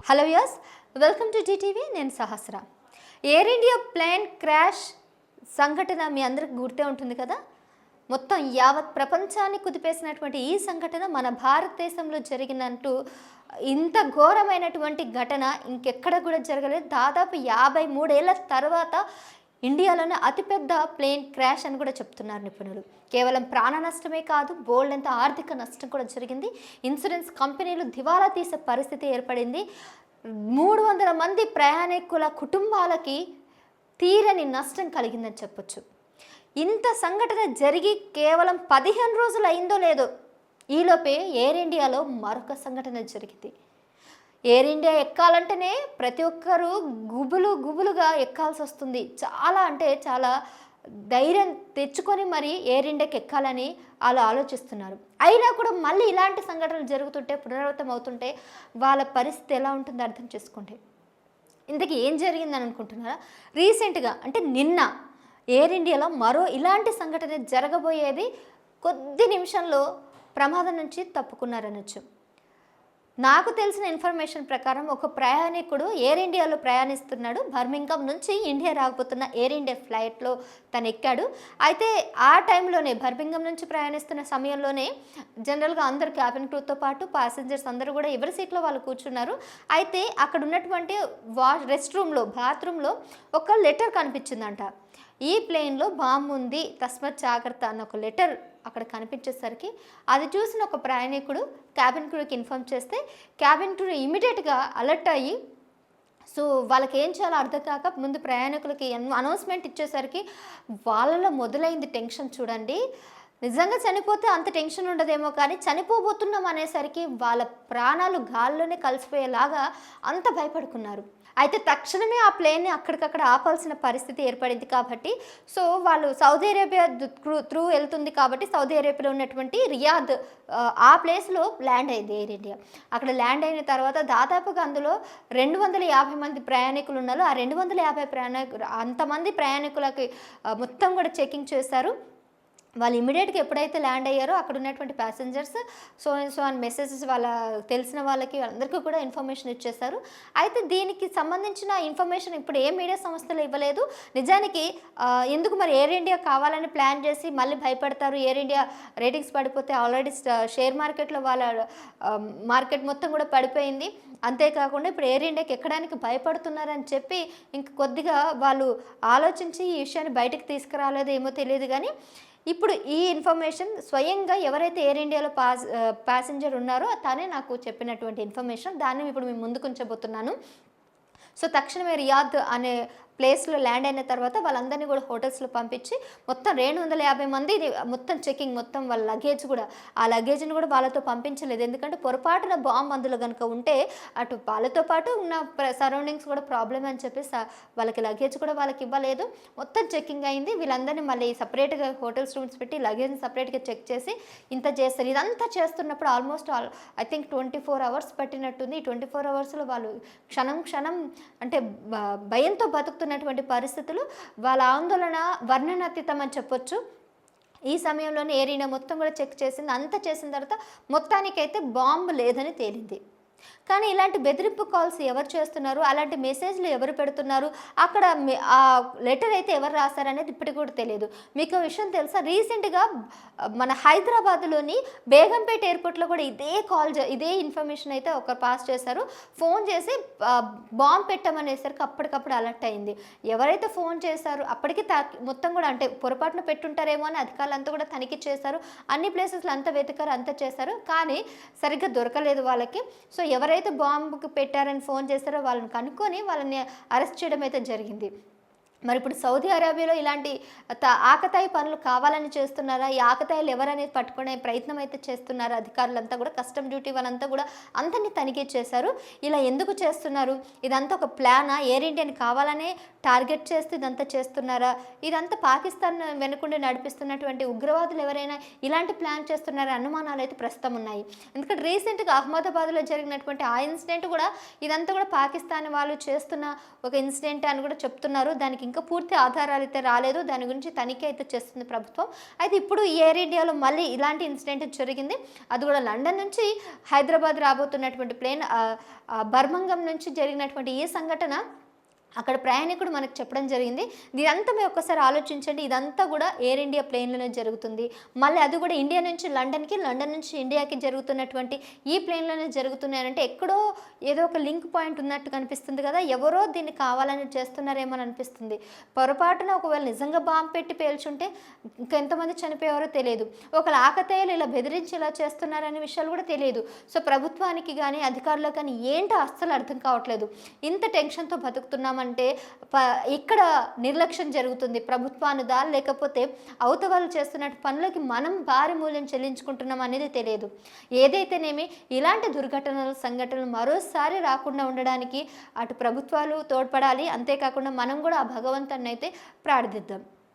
Hello yes, welcome to ZTV. నేను Sahasra. Air India plane crash సంఘటన మీ అందరికి గుర్తే ఉంటుంది కదా. మొత్తం యావత్ ప్రపంచాన్ని కుదిపేసినటువంటి ఈ సంఘటన మన భారతదేశంలో జరిగినట్టు ఇంత ఘోరమైనటువంటి ఘటన ఇంకెక్కడ కూడా జరగలేదు. దాదాపు 53 ఏళ్ల తర్వాత ఇండియాలోనే అతిపెద్ద ప్లేన్ క్రాష్ అని కూడా చెప్తున్నారు నిపుణులు. కేవలం ప్రాణ నష్టమే కాదు, బోల్డ్ అంత ఆర్థిక నష్టం కూడా జరిగింది. ఇన్సూరెన్స్ కంపెనీలు దివాలా తీసే పరిస్థితి ఏర్పడింది. 300 మంది ప్రయాణికుల కుటుంబాలకి తీరని నష్టం కలిగిందని చెప్పొచ్చు. ఇంత సంఘటన జరిగి కేవలం 15 రోజులు అయిందో లేదో ఈలోపే ఎయిర్ ఇండియాలో మరొక సంఘటన జరిగింది. ఎయిర్ ఇండియా ఎక్కాలంటేనే ప్రతి ఒక్కరూ గుబులుగా ఎక్కాల్సి వస్తుంది. చాలా అంటే చాలా ధైర్యం తెచ్చుకొని మరి ఎయిర్ ఇండియాకి ఎక్కాలని వాళ్ళు ఆలోచిస్తున్నారు. అయినా కూడా మళ్ళీ ఇలాంటి సంఘటనలు జరుగుతుంటే, పునరావృతం అవుతుంటే వాళ్ళ పరిస్థితి ఎలా ఉంటుందో అర్థం చేసుకోండి. ఇంతకీ ఏం జరిగిందని అనుకుంటున్నారా? రీసెంట్గా అంటే నిన్న ఎయిర్ ఇండియాలో మరో ఇలాంటి సంఘటన జరగబోయేది. కొద్ది నిమిషంలో ప్రమాదం నుంచి తప్పుకున్నారనొచ్చు. నాకు తెలిసిన ఇన్ఫర్మేషన్ ప్రకారం ఒక ప్రయాణికుడు ఎయిర్ ఇండియాలో ప్రయాణిస్తున్నాడు. బర్మింగ్హామ్ నుంచి ఇండియా రాకపోతున్న ఎయిర్ ఇండియా ఫ్లైట్లో తను ఎక్కాడు. అయితే ఆ టైంలోనే బర్మింగ్హామ్ నుంచి ప్రయాణిస్తున్న సమయంలోనే జనరల్గా అందరు క్యాబిన్ క్రూతో పాటు ప్యాసింజర్స్ అందరూ కూడా ఎవరి సీట్లో వాళ్ళు కూర్చున్నారు. అయితే అక్కడ ఉన్నటువంటి బాత్రూంలో ఒక లెటర్ కనిపించిందంట. ఈ ప్లేన్లో బాంబు ఉంది, తస్మత్ జాగ్రత్త అన్న ఒక లెటర్ అక్కడ కనిపించేసరికి అది చూసిన ఒక ప్రయాణికుడు క్యాబిన్ క్రూకి ఇన్ఫార్మ్ చేస్తే క్యాబిన్ క్రూ ఇమీడియట్గా అలర్ట్ అయ్యి సో వాళ్ళకి ఏం చేయాలో అర్థం కాక ముందు ప్రయాణికులకి అనౌన్స్మెంట్ ఇచ్చేసరికి వాళ్ళలో మొదలైంది టెన్షన్. చూడండి, నిజంగా చనిపోతే అంత టెన్షన్ ఉండదేమో, కానీ చనిపోబోతున్నాం అనేసరికి వాళ్ళ ప్రాణాలు గాల్లోనే కలిసిపోయేలాగా అంత భయపడుకున్నారు. అయితే తక్షణమే ఆ ప్లేన్ని అక్కడికక్కడ ఆపాల్సిన పరిస్థితి ఏర్పడింది. కాబట్టి సో వాళ్ళు సౌదీ అరేబియా త్రూ వెళ్తుంది కాబట్టి సౌదీ అరేబియాలో ఉన్నటువంటి రియాద్ ఆ ప్లేస్లో ల్యాండ్ అయింది ఎయిర్ ఇండియా. అక్కడ ల్యాండ్ అయిన తర్వాత దాదాపుగా అందులో 250 మంది ప్రయాణికులు ఉన్నారు. ఆ 250 అంతమంది ప్రయాణికులకి మొత్తం కూడా చెకింగ్ చేశారు. వాళ్ళు ఇమీడియట్గా ఎప్పుడైతే ల్యాండ్ అయ్యారో అక్కడ ఉన్నటువంటి ప్యాసింజర్స్ సో అండ్ మెసేజెస్ వాళ్ళ తెలిసిన వాళ్ళకి అందరికీ కూడా ఇన్ఫర్మేషన్ ఇచ్చేస్తారు. అయితే దీనికి సంబంధించిన ఇన్ఫర్మేషన్ ఇప్పుడు ఏ మీడియా సంస్థలు ఇవ్వలేదు. నిజానికి ఎందుకు మరి ఎయిర్ ఇండియా కావాలని ప్లాన్ చేసి మళ్ళీ భయపడతారు. ఎయిర్ ఇండియా రేటింగ్స్ పడిపోతే ఆల్రెడీ షేర్ మార్కెట్లో వాళ్ళ మార్కెట్ మొత్తం కూడా పడిపోయింది. అంతేకాకుండా ఇప్పుడు ఎయిర్ ఇండియాకి ఎక్కడానికి భయపడుతున్నారని చెప్పి ఇంక కొద్దిగా వాళ్ళు ఆలోచించి ఈ విషయాన్ని బయటకు తీసుకురాలేదో ఏమో తెలియదు. కానీ ఇప్పుడు ఈ ఇన్ఫర్మేషన్ స్వయంగా ఎవరైతే ఎయిర్ ఇండియాలో ప్యాసింజర్ ఉన్నారో తనే నాకు చెప్పినటువంటి ఇన్ఫర్మేషన్. దాన్ని ఇప్పుడు మేము ముందుకు ఉంచబోతున్నాను. సో తక్షణమే రియాద్ అనే ప్లేస్లో ల్యాండ్ అయిన తర్వాత వాళ్ళందరినీ కూడా హోటల్స్లో పంపించి మొత్తం 250 మంది మొత్తం చెకింగ్, మొత్తం వాళ్ళ లగేజ్ కూడా ఆ లగేజ్ని కూడా వాళ్ళతో పంపించలేదు. ఎందుకంటే పొరపాటున బాంబు అందులో కనుక ఉంటే అటు వాళ్ళతో పాటు ఉన్న సరౌండింగ్స్ కూడా ప్రాబ్లమ్ అని చెప్పేసి వాళ్ళకి లగేజ్ కూడా వాళ్ళకి ఇవ్వలేదు. మొత్తం చెకింగ్ అయింది. వీళ్ళందరినీ మళ్ళీ సపరేట్గా హోటల్స్ రూమ్స్ పెట్టి లగేజ్ని సపరేట్గా చెక్ చేసి ఇంత చేస్తారు. ఇదంతా చేస్తున్నప్పుడు ఆల్మోస్ట్ ఐ థింక్ 24 అవర్స్ పట్టినట్టుంది. ఈ 24 అవర్స్లో వాళ్ళు క్షణం అంటే భయంతో బతుకుతున్నటువంటి పరిస్థితులు, వాళ్ళ ఆందోళన వర్ణనాతీతం అని చెప్పొచ్చు. ఈ సమయంలోనే ఎయిర్ ఇండియా మొత్తం కూడా చెక్ చేసింది. అంత చేసిన తర్వాత మొత్తానికైతే బాంబు లేదని తేలింది. కానీ ఇలాంటి బెదిరింపు కాల్స్ ఎవరు చేస్తున్నారు, అలాంటి మెసేజ్లు ఎవరు పెడుతున్నారు, అక్కడ ఆ లెటర్ అయితే ఎవరు రాశారనేది ఇప్పటికి కూడా తెలియదు. మీకు విషయం తెలుసా, రీసెంట్గా మన హైదరాబాద్లోని బేగంపేట ఎయిర్పోర్ట్లో కూడా ఇదే ఇన్ఫర్మేషన్ అయితే ఒకరు పాస్ చేశారు. ఫోన్ చేసి బాంబు పెట్టమనేసరికి అప్పటికప్పుడు అలర్ట్ అయింది. ఎవరైతే ఫోన్ చేశారో అప్పటికి మొత్తం కూడా అంటే పొరపాటున పెట్టుంటారేమో అని అధికారులంతా కూడా తనిఖీ చేశారు. అన్ని ప్లేసెస్లో అంతా వెతికారు, అంతా చేశారు, కానీ సరిగ్గా దొరకలేదు వాళ్ళకి. సో ఎవరైతే బాంబుకి పెట్టారని ఫోన్ చేస్తారో వాళ్ళని కనుక్కొని వాళ్ళని అరెస్ట్ చేయడం అయితే జరిగింది. మరి ఇప్పుడు సౌదీ అరేబియాలో ఇలాంటి ఆకతాయి పనులు కావాలని చేస్తున్నారా, ఈ ఆకతాయిలు ఎవరనేది పట్టుకునే ప్రయత్నం అయితే చేస్తున్నారు అధికారులంతా కూడా. కస్టమ్ డ్యూటీ వాళ్ళంతా కూడా అందరినీ తనిఖీ చేశారు. ఇలా ఎందుకు చేస్తున్నారు, ఇదంతా ఒక ప్లానా, ఎయిర్ ఇండియాని కావాలనే టార్గెట్ చేస్తూ ఇదంతా చేస్తున్నారా, ఇదంతా పాకిస్తాన్ వెనుకుండి నడిపిస్తున్నటువంటి ఉగ్రవాదులు ఎవరైనా ఇలాంటి ప్లాన్ చేస్తున్నారా అనుమానాలు అయితే ప్రస్తుతం ఉన్నాయి. ఎందుకంటే రీసెంట్గా అహ్మదాబాద్లో జరిగినటువంటి ఆ ఇన్సిడెంట్ కూడా ఇదంతా కూడా పాకిస్తాన్ వాళ్ళు చేస్తున్న ఒక ఇన్సిడెంట్ అని కూడా చెప్తున్నారు. దానికి ఇంకా పూర్తి ఆధారాలు అయితే రాలేదు. దాని గురించి తనిఖీ అయితే చేస్తుంది ప్రభుత్వం. అయితే ఇప్పుడు ఈ ఎయిర్ ఇండియాలో మళ్ళీ ఇలాంటి ఇన్సిడెంట్ జరిగింది. అది కూడా లండన్ నుంచి హైదరాబాద్ రాబోతున్నటువంటి ప్లేన్ బర్మింఘం నుంచి జరిగినటువంటి ఈ సంఘటన అక్కడ ప్రయాణికుడు మనకు చెప్పడం జరిగింది. ఇదంతా మీరు ఒక్కసారి ఆలోచించండి. ఇదంతా కూడా ఎయిర్ ఇండియా ప్లేన్లోనే జరుగుతుంది. మళ్ళీ అది కూడా ఇండియా నుంచి లండన్కి, లండన్ నుంచి ఇండియాకి జరుగుతున్నటువంటి ఈ ప్లేన్లోనే జరుగుతున్నాయంటే ఎక్కడో ఏదో ఒక లింక్ పాయింట్ ఉన్నట్టు కనిపిస్తుంది కదా. ఎవరో దీన్ని కావాలని చేస్తున్నారేమో అని అనిపిస్తుంది. పొరపాటున ఒకవేళ నిజంగా బాంబు పెట్టి పేల్చుంటే ఇంకెంతమంది చనిపోయారో తెలియదు. ఒకవేళ ఆకతాయిలు ఇలా బెదిరించి ఇలా చేస్తున్నారనే విషయాలు కూడా తెలియదు. సో ప్రభుత్వానికి కానీ అధికారులకు కానీ ఏంటో అస్సలు అర్థం కావట్లేదు. ఇంత టెన్షన్తో బతుకుతున్నాం అంటే ఇక్కడ నిర్లక్ష్యం జరుగుతుంది ప్రభుత్వానుదా, లేకపోతే అవతవాళ్ళు చేస్తున్నట్టు పనులకి మనం భారీ మూల్యం చెల్లించుకుంటున్నాం అనేది తెలియదు. ఏదైతేనేమి ఇలాంటి దుర్ఘటనలు సంఘటనలు మరోసారి రాకుండా ఉండడానికి అటు ప్రభుత్వాలు తోడ్పడాలి, అంతేకాకుండా మనం కూడా ఆ భగవంతుని అయితే ప్రార్థిద్దాం.